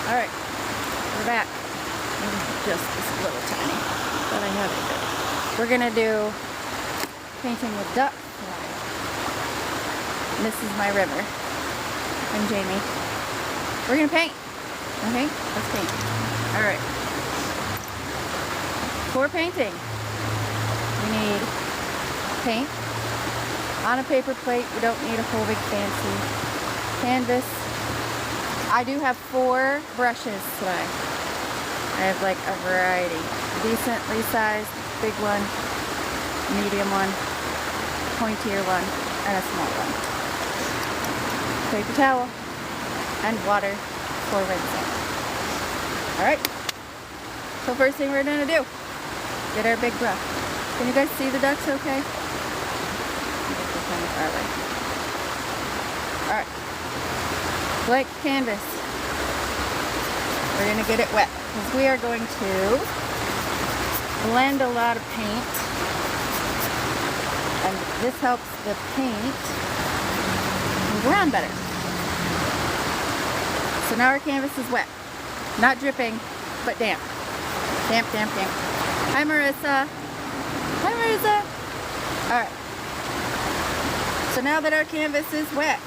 Alright, we're back. Just this little tiny, but I have it. We're gonna do painting with duck. And this is my river. I'm Jamie. We're gonna paint. Okay, let's paint. Alright. For painting, we need paint on a paper plate. You don't need a whole big fancy canvas. I do have 4 brushes today. I have like a variety. Decently sized, big one, medium one, pointier one, and a small one. Paper towel and water for rinsing. Alright. So first thing we're gonna do, get our big brush. Can you guys see the ducks okay? Alright. Blank canvas. We're going to get it wet because we are going to blend a lot of paint, and this helps the paint move around better. So now our canvas is wet. Not dripping, but damp. Damp, damp, damp. Hi Marissa. Hi Marissa. Alright. So now that our canvas is wet,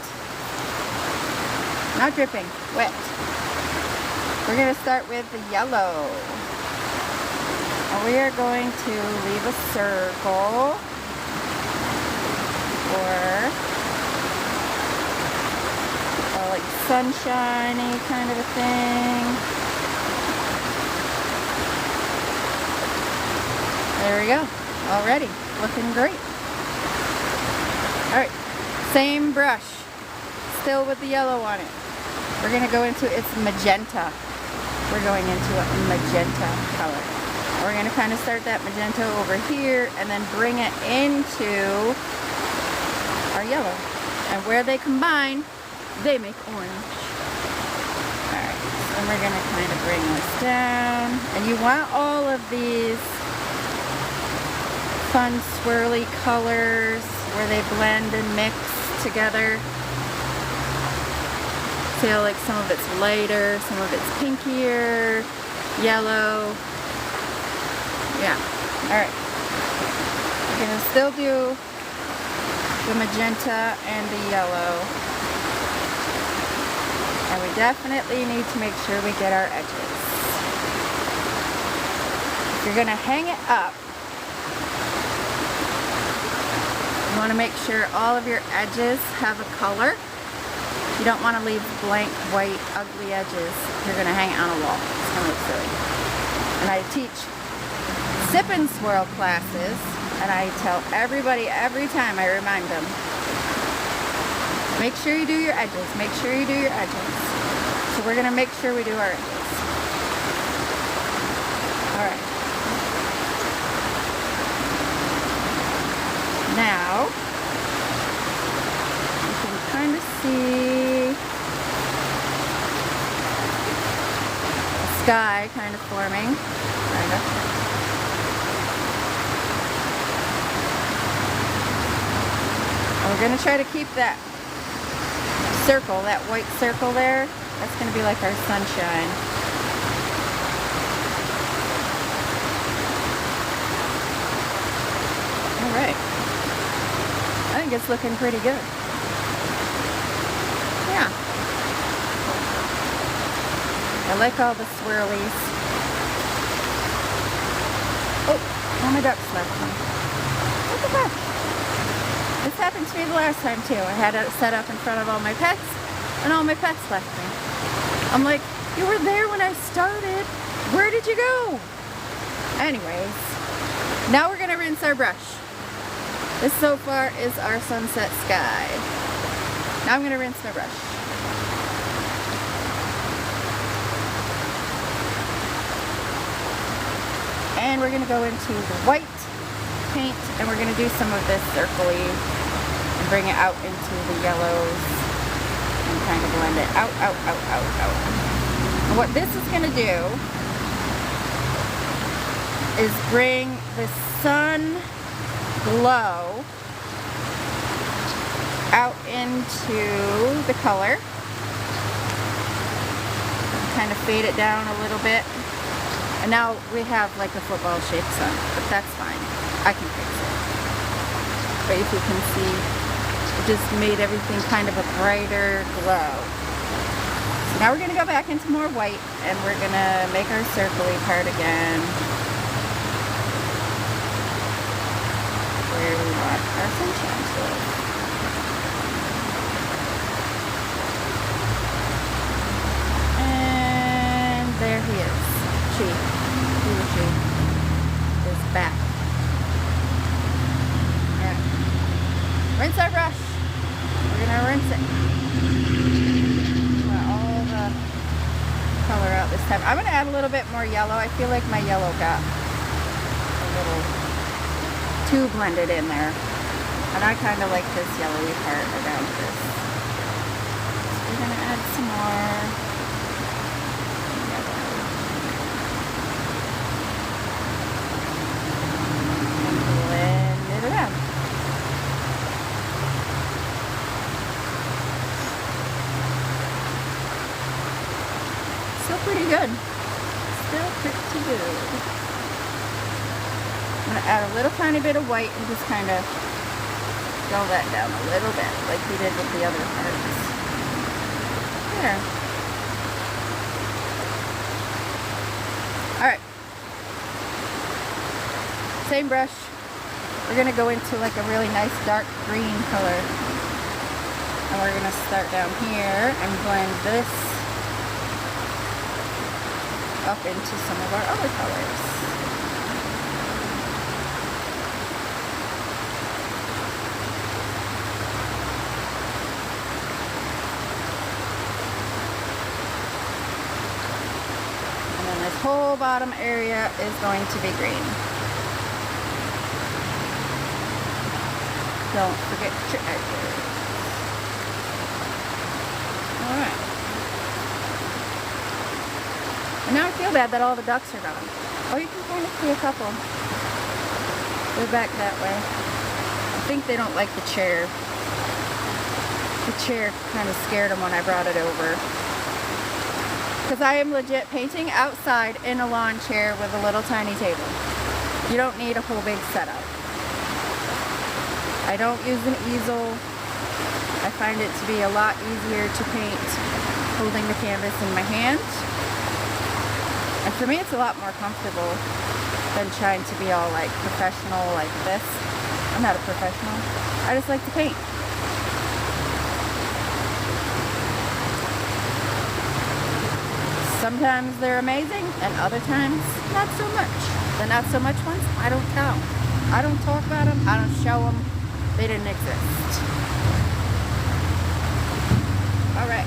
not dripping, wet, we're going to start with the yellow. And we are going to leave a circle for like sunshiny kind of a thing. There we go. Already looking great. Alright, same brush, still with the yellow on it. We're going to go into its magenta. We're going into a magenta color. We're going to kind of start that magenta over here and then bring it into our yellow. And where they combine, they make orange. Alright, so we're going to kind of bring this down. And you want all of these fun swirly colors where they blend and mix together. Feel like some of it's lighter, some of it's pinkier, yellow. Yeah. Alright. We're going to still do the magenta and the yellow. And we definitely need to make sure we get our edges. If you're going to hang it up, you want to make sure all of your edges have a color. You don't want to leave blank, white, ugly edges. You're going to hang it on a wall. It's going to look silly. And I teach sip and swirl classes, and I tell everybody every time I remind them, make sure you do your edges. Make sure you do your edges. So we're going to make sure we do our edges. Alright. Now, you can kind of see the sky kind of forming. Kind of. And we're going to try to keep that circle, that white circle there. That's going to be like our sunshine. Alright. I think it's looking pretty good. Yeah. I like all the swirlies. Oh, all my ducks left me. What the heck? This happened to me the last time too. I had it set up in front of all my pets, and all my pets left me. I'm like, you were there when I started. Where did you go? Anyways, now we're going to rinse our brush. This so far is our sunset sky. Now I'm going to rinse my brush. And we're going to go into the white paint, and we're going to do some of this circly and bring it out into the yellows and kind of blend it out. And what this is going to do is bring the sun glow out into the color. kind of fade it down a little bit. And now we have like a football shaped sun, but that's fine. I can fix it. But if you can see, it just made everything kind of a brighter glow. So now we're gonna go back into more white and we're gonna make our circly part again. Where we want our sunshine to live. And there he is. He or she is back. Yeah. Rinse our brush. We're gonna rinse it. Let all the color out this time. I'm gonna add a little bit more yellow. I feel like my yellow got a little too blended in there. And I kind of like this yellowy part around this. So we're gonna add some more. Pretty good. Still pretty good. I'm going to add a little tiny bit of white and just kind of dull that down a little bit like we did with the other parts. There. Alright. Same brush. We're going to go into like a really nice dark green color. And we're going to start down here and blend this up into some of our other colors. And then this whole bottom area is going to be green. Don't forget your edges. Alright. And now I feel bad that all the ducks are gone. Oh, you can kind of see a couple. They're back that way. I think they don't like the chair. The chair kind of scared them when I brought it over. Because I am legit painting outside in a lawn chair with a little tiny table. You don't need a whole big setup. I don't use an easel. I find it to be a lot easier to paint holding the canvas in my hand. And for me, it's a lot more comfortable than trying to be all like professional like this. I'm not a professional. I just like to paint. Sometimes they're amazing, and other times, not so much. The not so much ones, I don't count. I don't talk about them. I don't show them. They didn't exist. All right.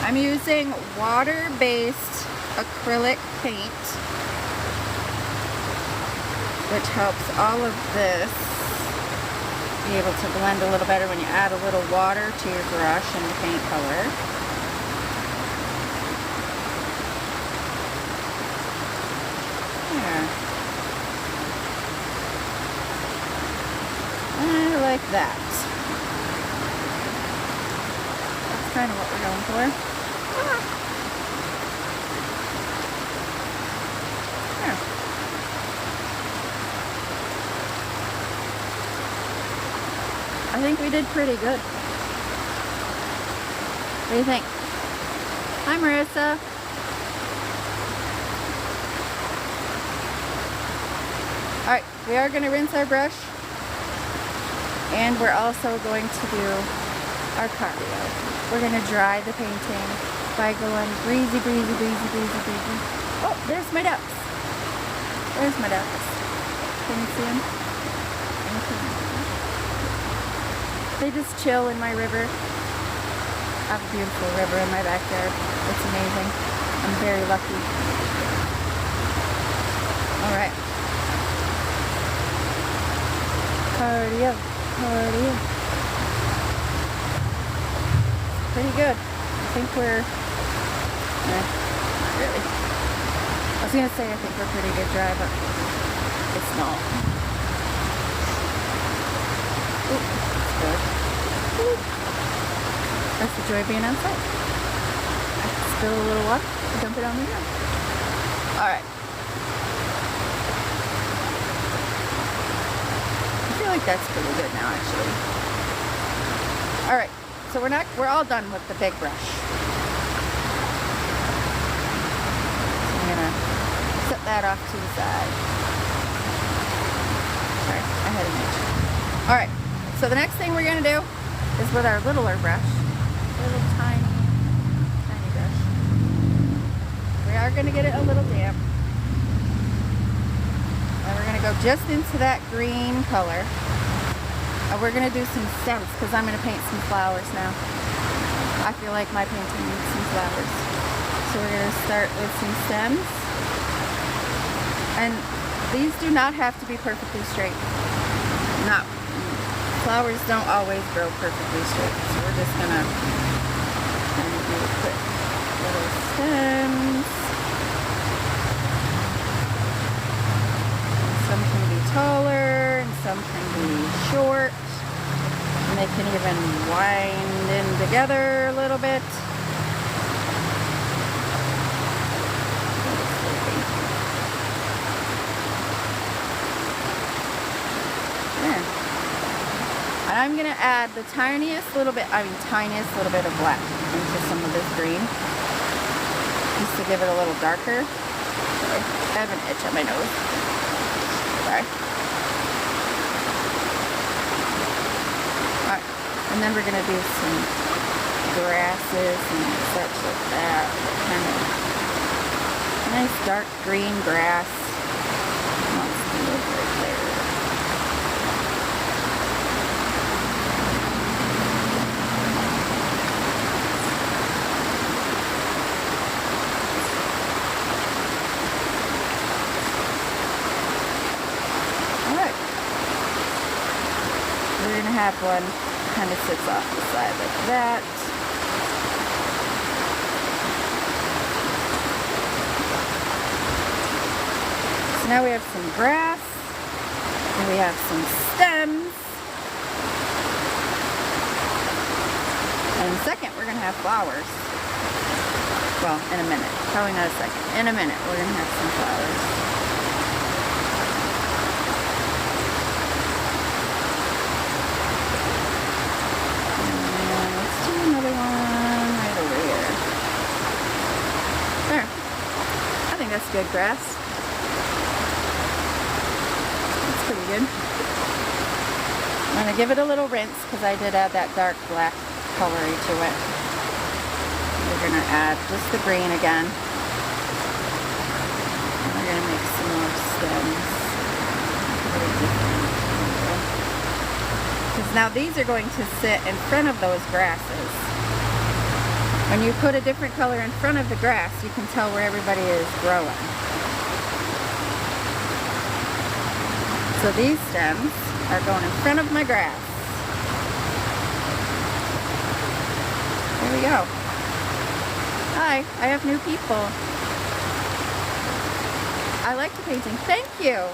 I'm using water-based acrylic paint, which helps all of this be able to blend a little better when you add a little water to your brush and the paint color. Yeah. I like that. That's kind of what we're going for. I think we did pretty good. What do you think? Hi, Marissa. Alright, we are going to rinse our brush. And we're also going to do our cardio. We're going to dry the painting by going breezy, breezy, breezy, breezy, breezy. Oh, there's my ducks. There's my ducks. Can you see them? They just chill in my river. I have a beautiful river in my backyard. It's amazing. I'm very lucky. Alright. Cardio. Cardio. Pretty good. I think we're, not really. I was gonna say I think we're pretty good dry, but it's not. Ooh, that's good. Ooh. That's the joy of being outside. I spill a little water, dump it on the ground. Alright. I feel like that's pretty good now, actually. Alright, so we're all done with the big brush. So I'm gonna set that off to the side. Sorry, I had an itch. Alright, so the next thing we're gonna do is with our littler brush, little tiny brush. We are gonna get it a little damp. And we're gonna go just into that green color. And we're gonna do some stems because I'm gonna paint some flowers now. I feel like my painting needs some flowers. So we're gonna start with some stems. And these do not have to be perfectly straight. No. Flowers don't always grow perfectly straight. So we're just gonna kind of do quick little stems. Some can be taller and some can be short. And they can even wind in together a little bit. There. And I'm going to add the tiniest little bit of black into some of this green. Just to give it a little darker. Sorry, I have an itch on my nose. Sorry. Alright, and then we're going to do some grasses and such like that. Kind of nice dark green grass. Wants to live right there. Have one kind of sits off the side like that. So now we have some grass and we have some stems. And in a second we're going to have flowers. Well, in a minute. Probably not a second. In a minute we're going to have some flowers. That's good grass. That's pretty good. I'm going to give it a little rinse because I did add that dark black coloring to it. We're going to add just the green again. And we're going to make some more stems. Because now these are going to sit in front of those grasses. When you put a different color in front of the grass, you can tell where everybody is growing. So these stems are going in front of my grass. There we go. Hi, I have new people. I like the painting. Thank you.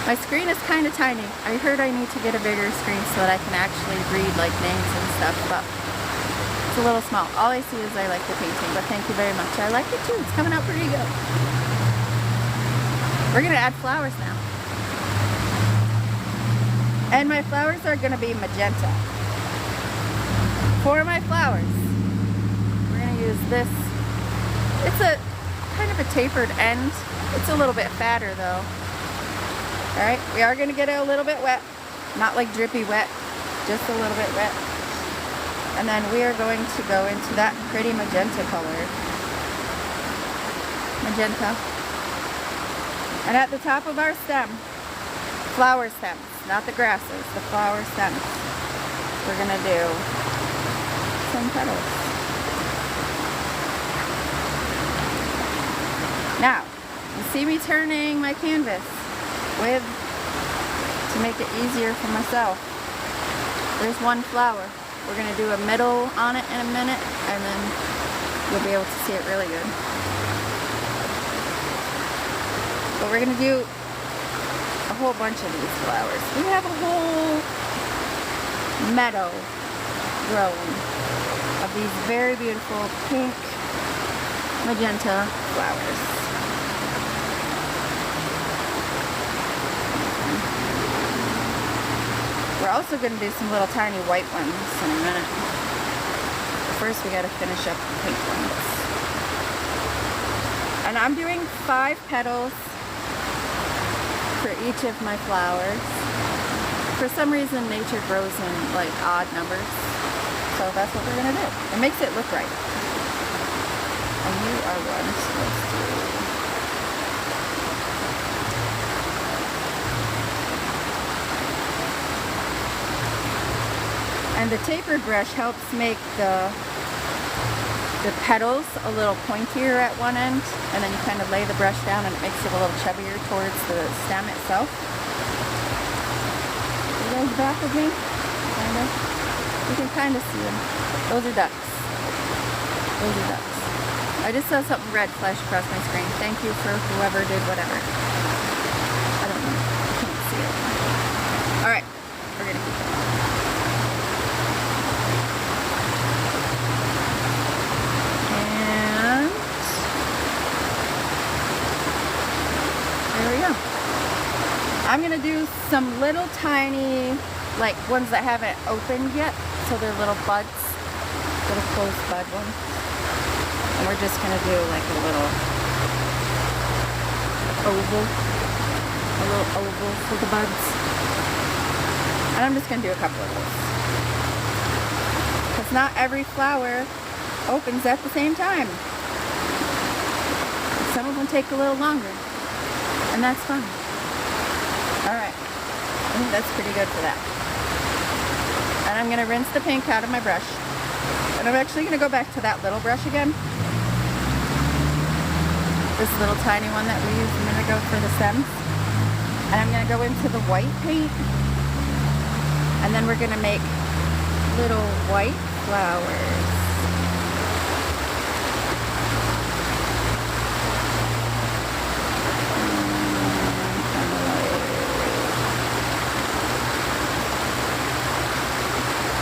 My screen is kind of tiny. I heard I need to get a bigger screen so that I can actually read like names and stuff, but it's a little small. All I see is I like the painting, but thank you very much. I like it too. It's coming out pretty good. We're going to add flowers now. And my flowers are going to be magenta. For my flowers, we're going to use this. It's a kind of a tapered end. It's a little bit fatter though. Alright, we are going to get it a little bit wet. Not like drippy wet, just a little bit wet. And then we are going to go into that pretty magenta color. Magenta. And at the top of our stem, flower stems, not the grasses, the flower stems. We're going to do some petals. Now, you see me turning my canvas to make it easier for myself. There's one flower. We're going to do a middle on it in a minute, and then you'll be able to see it really good. But we're going to do a whole bunch of these flowers. We have a whole meadow growing of these very beautiful pink magenta flowers. We're also going to do some little tiny white ones in a minute. First we got to finish up the pink ones. And I'm doing 5 petals for each of my flowers. For some reason nature grows in like odd numbers. So that's what we're going to do. It makes it look right. And you are one, so let's do. And the tapered brush helps make the petals a little pointier at one end, and then you kind of lay the brush down and it makes it a little chubbier towards the stem itself. You guys back with me? Kind of. You can kind of see them. Those are ducks. Those are ducks. I just saw something red flash across my screen. Thank you for whoever did whatever. I don't know. I can't see it. Alright. We're going to keep going. And there we go. I'm going to do some little tiny, like ones that haven't opened yet. So they're little buds. Little closed bud ones. And we're just going to do like a little oval. A little oval for the buds. And I'm just going to do a couple of those. Because not every flower opens at the same time. Some of them take a little longer. And that's fine. Alright. I think that's pretty good for that. And I'm going to rinse the pink out of my brush. And I'm actually going to go back to that little brush again. This little tiny one that we used a minute ago for the stems. And I'm going to go into the white paint. And then we're going to make little white flowers.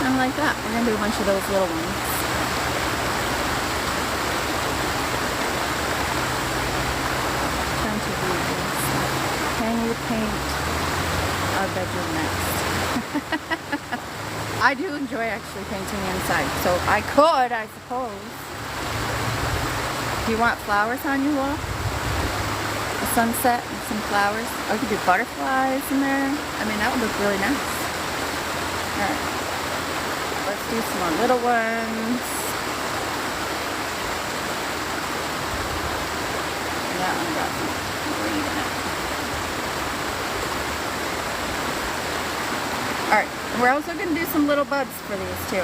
And like that. We're going to do a bunch of those little ones. Can you paint our bedroom next? I do enjoy actually painting inside, so I could, I suppose. Do you want flowers on your wall? A sunset and some flowers? Or you could do butterflies in there. I mean, that would look really nice. Alright. Let's do some more little ones. And that one got some green in it. Alright, we're also going to do some little buds for these too.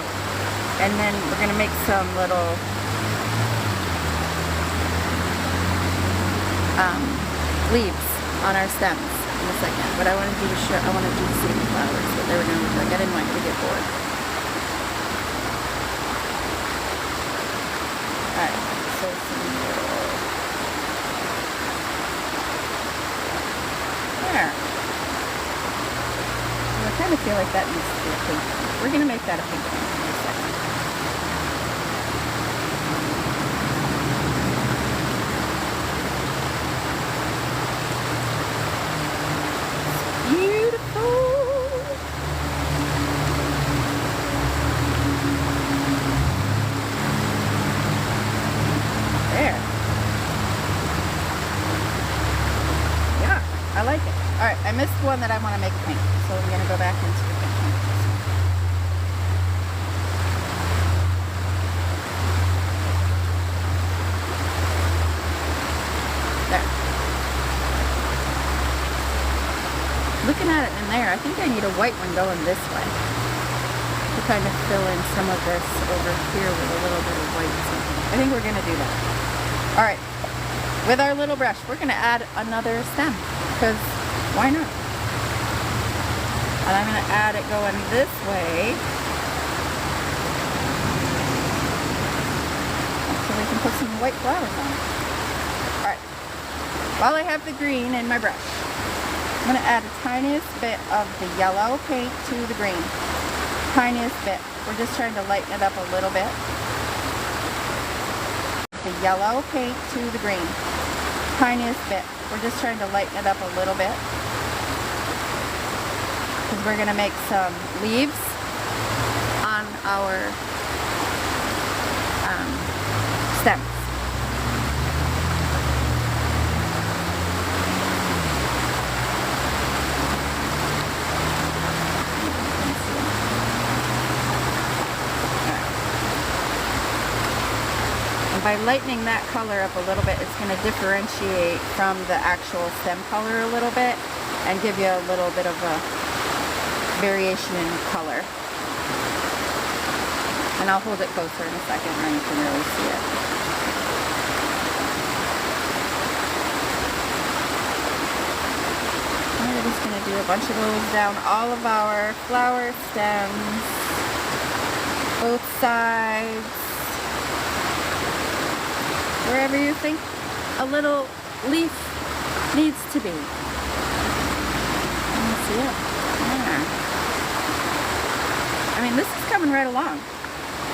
And then we're going to make some little leaves on our stems in a second. But I wanted you to show, I wanted you to see the flowers, what they were going to look like. I didn't want you to get bored. Alright, so some little... There. I kind of feel like that needs to be a pink one. We're going to make that a pink one in a second. It's beautiful. There. Yeah, I like it. Alright, I missed one that I want to make pink, so I'm going to go back into the pink one. There. Looking at it in there, I think I need a white one going this way to kind of fill in some of this over here with a little bit of white something. I think we're going to do that. Alright, with our little brush, we're going to add another stem, because why not? And I'm going to add it going this way. some white flowers on it. Alright. While I have the green in my brush, I'm going to add the tiniest bit of the yellow paint to the green. Tiniest bit. We're just trying to lighten it up a little bit. The yellow paint to the green. Tiniest bit. We're just trying to lighten it up a little bit. Because we're going to make some leaves on our stems. And by lightening that color up a little bit, it's going to differentiate from the actual stem color a little bit and give you a little bit of a variation in color. And I'll hold it closer in a second and you can really see it. We're just going to do a bunch of those down all of our flower stems, both sides, wherever you think a little leaf needs to be. Let me see it. Yeah. I mean, this is coming right along.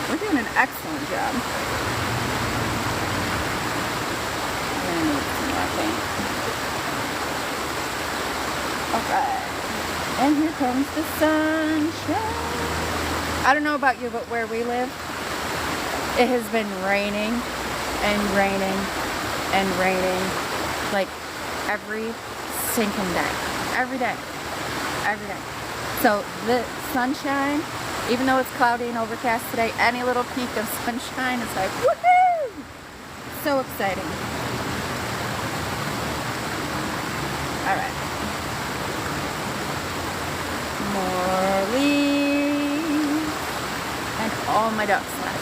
We're doing an excellent job. I'm gonna need some more paint. Alright. And here comes the sunshine. I don't know about you, but where we live, it has been raining and raining and raining like every stinking day. Every day. Every day. So the sunshine, even though it's cloudy and overcast today, any little peak of sunshine is like, woohoo! So exciting. Alright. More leaves. And all my ducks left.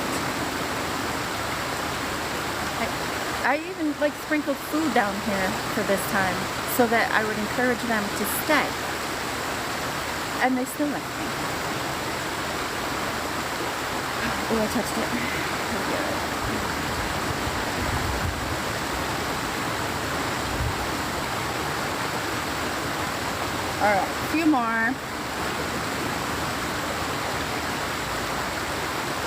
I even like sprinkled food down here for this time so that I would encourage them to stay. And they still left me. Oh, I touched it. Alright, a few more.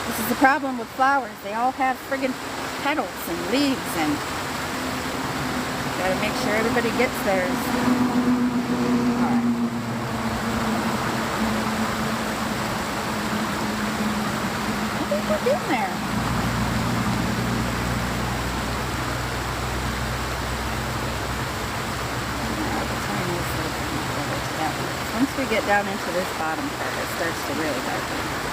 This is the problem with flowers. They all have friggin' petals and leaves and gotta make sure everybody gets theirs. Alright. We're getting there. Once we get down into this bottom part, it starts to really darken.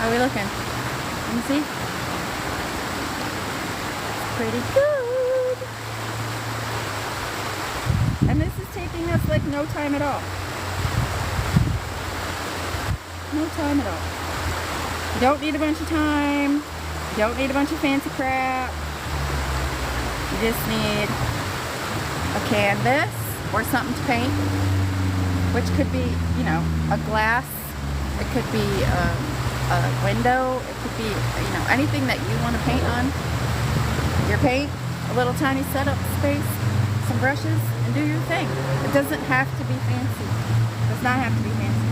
How are we looking? Let me see. Pretty good. And this is taking us like no time at all. No time at all. You don't need a bunch of time. You don't need a bunch of fancy crap. You just need a canvas or something to paint, which could be, you know, a glass. It could be a window. It could be, you know, anything that you want to paint on. Your paint, a little tiny setup space, some brushes, and do your thing. It doesn't have to be fancy. It does not have to be fancy.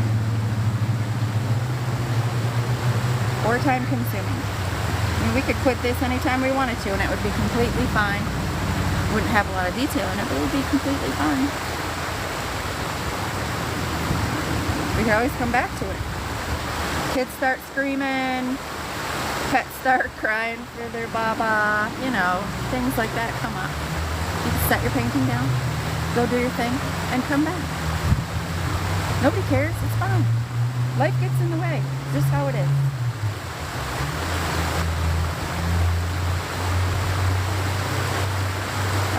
Or time consuming. I mean, we could quit this anytime we wanted to and it would be completely fine. Wouldn't have a lot of detail in it, but it would be completely fine. We could always come back to it. Kids start screaming, pets start crying for their baba, you know, things like that come up. You can set your painting down, go do your thing, and come back. Nobody cares, it's fine. Life gets in the way, just how it is.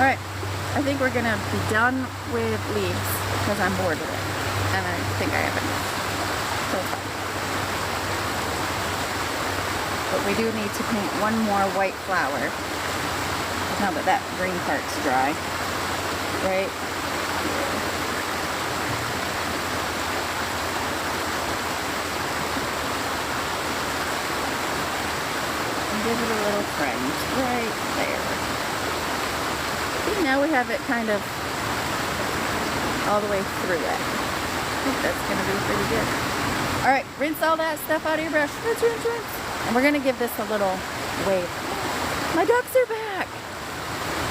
Alright, I think we're gonna be done with leaves because I'm bored with it. And I think I have enough. So far. But we do need to paint one more white flower. Now that that green part's dry. Right here. give it a little friend right there. See, now we have it kind of all the way through it. I think that's going to be pretty good. All right, rinse all that stuff out of your brush. Rinse, rinse, rinse. And we're going to give this a little wave. My ducks are back.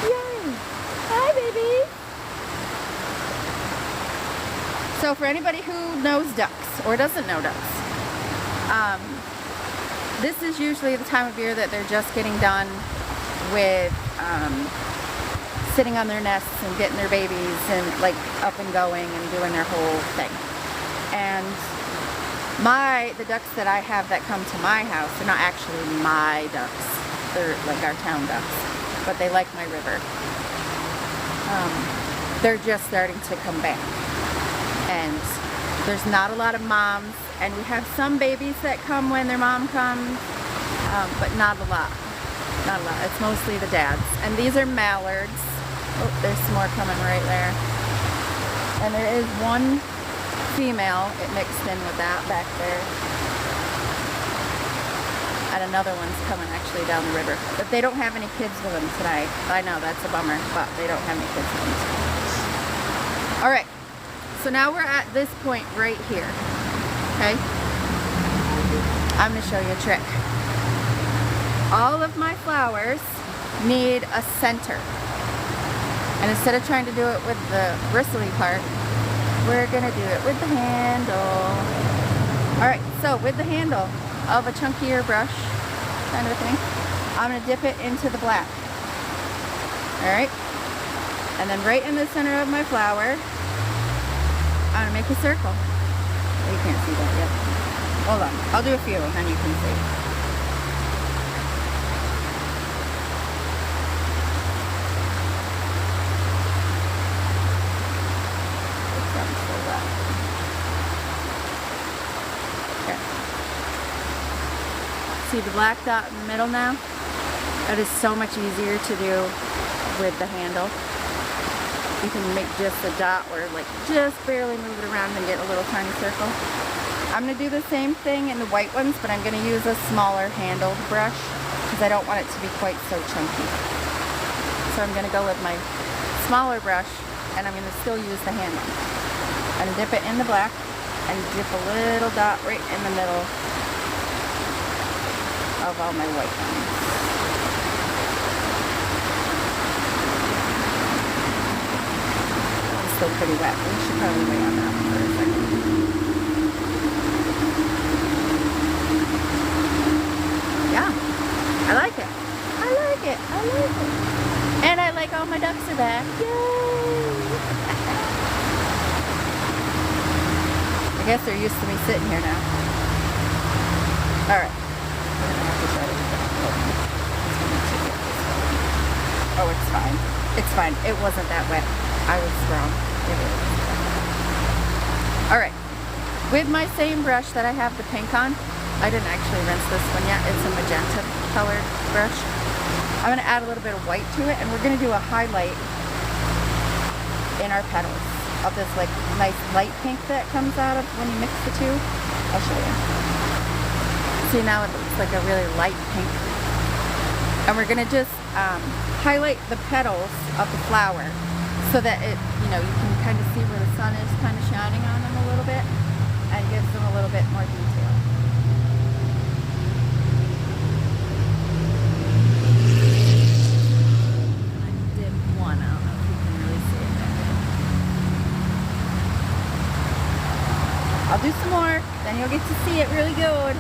Yay. Hi, baby. So for anybody who knows ducks or doesn't know ducks, this is usually the time of year that they're just getting done with sitting on their nests and getting their babies and like up and going and doing their whole thing. And the ducks that I have that come to my house, they're not actually my ducks. They're like our town ducks, but they like my river. They're just starting to come back. And there's not a lot of moms, and we have some babies that come when their mom comes, but not a lot. Not a lot. It's mostly the dads. And these are mallards. Oh, there's some more coming right there. And there is one female, it mixed in with that back there. And another one's coming actually down the river. But they don't have any kids with them tonight. I know, that's a bummer, but they don't have any kids with them tonight. Alright, so now we're at this point right here. Okay? I'm going to show you a trick. All of my flowers need a center. And instead of trying to do it with the bristly part, we're going to do it with the handle. Alright, so with the handle of a chunkier brush, kind of a thing, I'm going to dip it into the black. Alright? And then right in the center of my flower, I'm going to make a circle. You can't see that yet. Hold on. I'll do a few and then you can see. See the black dot in the middle now? That is so much easier to do with the handle. You can make just a dot or like just barely move it around and get a little tiny circle. I'm going to do the same thing in the white ones, but I'm going to use a smaller handled brush because I don't want it to be quite so chunky. So I'm going to go with my smaller brush and I'm going to still use the handle. I'm going to dip it in the black and dip a little dot right in the middle of all my white ones. It's still pretty wet. We should probably wait on that for a second. Yeah, I like it. I like it. I like it. And I like all my ducks are back. Yay! I guess they're used to me sitting here now. Alright. Oh, it's fine. It's fine. It wasn't that wet. I was wrong. It is. Alright. With my same brush that I have the pink on, I didn't actually rinse this one yet. It's a magenta colored brush. I'm going to add a little bit of white to it, and we're going to do a highlight in our petals of this like nice light pink that comes out of when you mix the two. I'll show you. See, now it looks like a really light pink. And we're going to just highlight the petals of the flower so that it, you can kind of see where the sun is kind of shining on them a little bit and gives them a little bit more detail. I did one. I don't know if you can really see it there. I'll do some more, then you'll get to see it really good.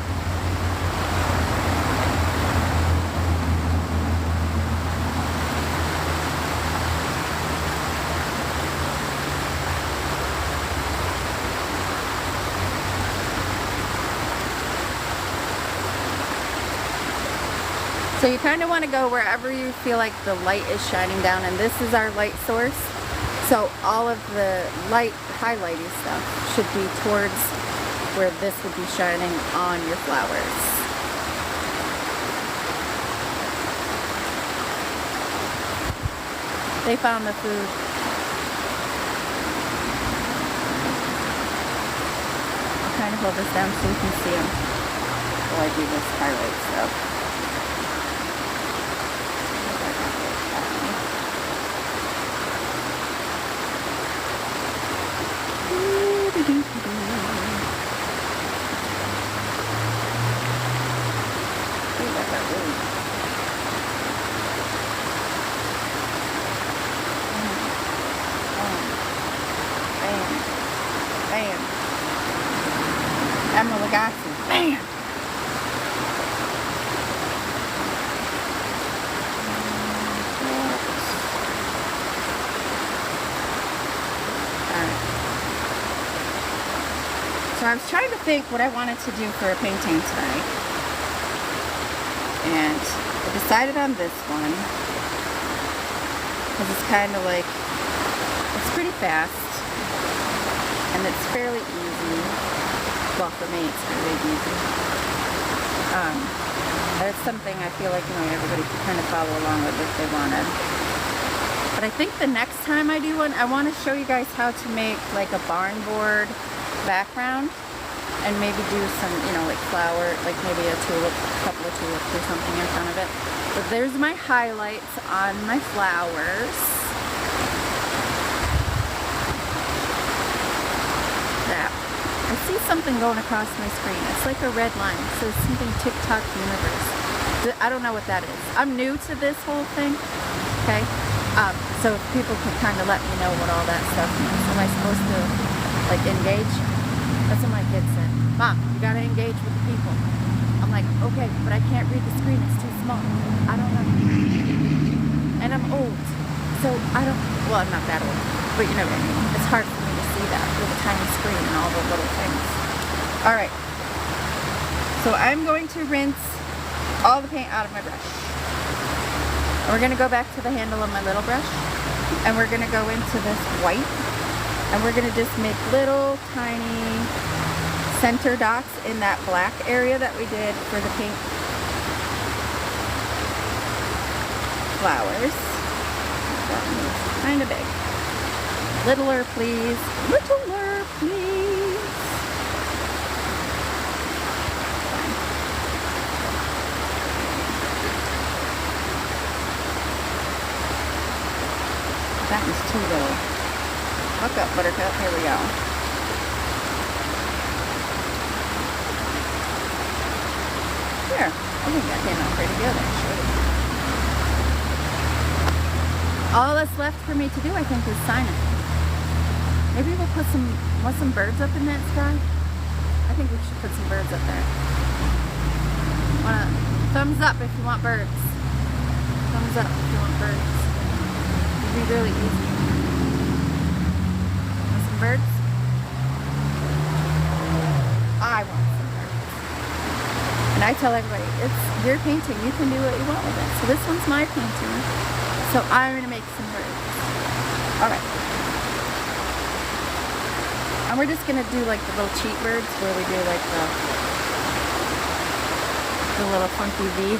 So you kind of want to go wherever you feel like the light is shining down, and this is our light source. So all of the light highlighty stuff should be towards where this would be shining on your flowers. They found the food. I'll kind of hold this down so you can see them while I do this highlight stuff. I was trying to think what I wanted to do for a painting tonight. And I decided on this one. Because it's kind of like, it's pretty fast. And it's fairly easy. Well, for me, it's really easy. It's something I feel like, everybody could kind of follow along with if they wanted. But I think the next time I do one, I want to show you guys how to make like a barn board background. And maybe do some, like flower, like maybe a tulip, a couple of tulips or something in front of it. But there's my highlights on my flowers. That. I see something going across my screen. It's like a red line. It says something TikTok universe. I don't know what that is. I'm new to this whole thing. Okay? So if people could kind of let me know what all that stuff means. Am I supposed to, like, engage? That's what my kid said. Mom, you gotta engage with the people. I'm like, okay, but I can't read the screen. It's too small. I don't know. And I'm old. So I don't, well, I'm not that old. But you know what I mean. It's hard for me to see that with a tiny screen and all the little things. All right. So I'm going to rinse all the paint out of my brush. And we're gonna go back to the handle of my little brush. And we're gonna go into this white. And we're going to just make little tiny center dots in that black area that we did for the pink flowers. That one's kind of big. Littler, please. Littler, please. That was too little. Look up, Buttercup. Here we go. There. I think that came out pretty good, actually. All that's left for me to do, I think, is sign it. Maybe we'll put some birds up in that sky. I think we should put some birds up there. Thumbs up if you want birds. Thumbs up if you want birds. It'd be really easy. Birds? I want some birds. And I tell everybody, it's your painting. You can do what you want with it. So this one's my painting. So I'm going to make some birds. Alright. And we're just going to do like the little cheat birds where we do like the little funky V.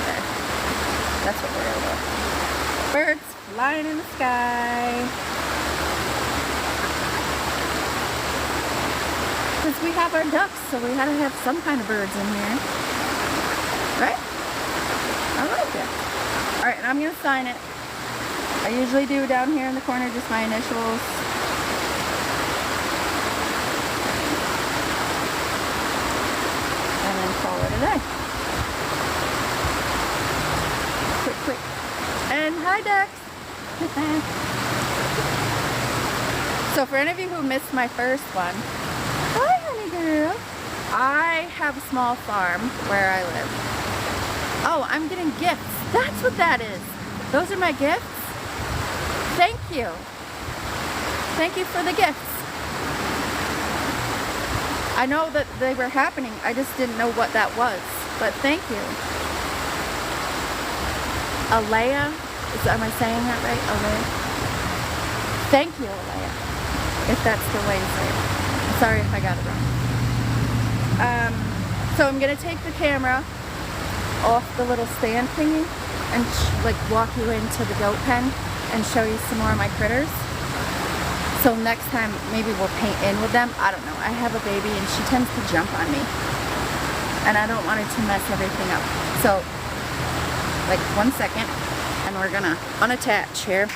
There. That's what we're going to do. Birds flying in the sky. Because we have our ducks, so we had to have some kind of birds in here. Right? I like it. Alright, and I'm going to sign it. I usually do down here in the corner just my initials. And then call it a day. Quick. And hi, ducks! So for any of you who missed my first one, hi, honey girl. I have a small farm where I live. Oh, I'm getting gifts. That's what that is. Those are my gifts. Thank you. Thank you for the gifts. I know that they were happening. I just didn't know what that was. But thank you. Alea. Am I saying that right? Alea. Thank you, Alea. If that's the way to say it. I'm sorry if I got it wrong. So I'm going to take the camera off the little stand thingy and like walk you into the goat pen and show you some more of my critters. So next time maybe we'll paint in with them. I don't know. I have a baby and she tends to jump on me. And I don't want her to mess everything up. So like 1 second and we're going to unattach here.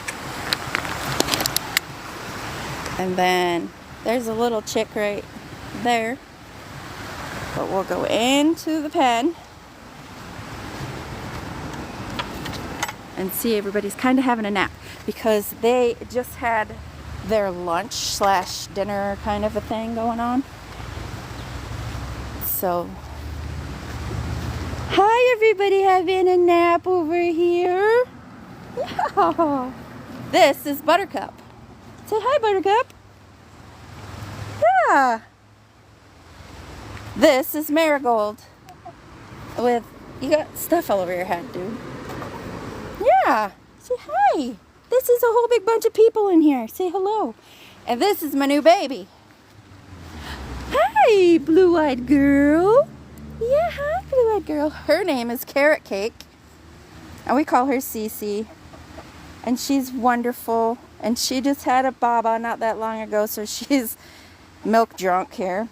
And then there's a little chick right there. But we'll go into the pen and see everybody's kind of having a nap because they just had their lunch / dinner kind of a thing going on. So, hi everybody having a nap over here. Yeah. This is Buttercup. Say hi, Buttercup. Yeah. This is Marigold. With, you got stuff all over your head, dude. Yeah, say hi. This is a whole big bunch of people in here. Say hello. And this is my new baby. Hi, blue-eyed girl. Yeah, hi, blue-eyed girl. Her name is Carrot Cake. And we call her Cece. And she's wonderful. And she just had a baba not that long ago, so she's milk drunk here.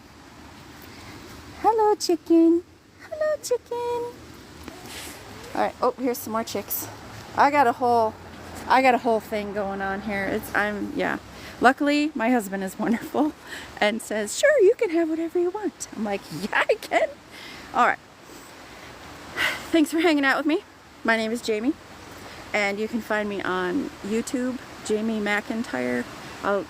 Hello, chicken. Hello, chicken. All right. Oh, here's some more chicks. I got a whole thing going on here. Yeah. Luckily, my husband is wonderful and says, "Sure, you can have whatever you want." I'm like, "Yeah, I can." All right. Thanks for hanging out with me. My name is Jamie, and you can find me on YouTube, Jamie McIntyre. I'll,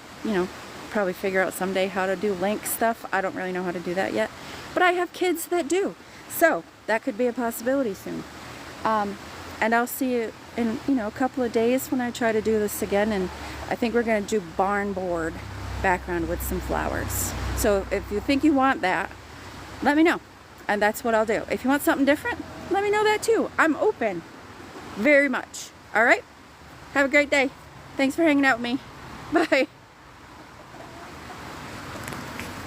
probably figure out someday how to do link stuff. I don't really know how to do that yet, but I have kids that do, so that could be a possibility soon. And I'll see you in a couple of days when I try to do this again, and I think we're going to do barn board background with some flowers. So if you think you want that, let me know, and that's what I'll do. If you want something different, let me know that too. I'm open very much. All right, have a great day. Thanks for hanging out with me. Bye.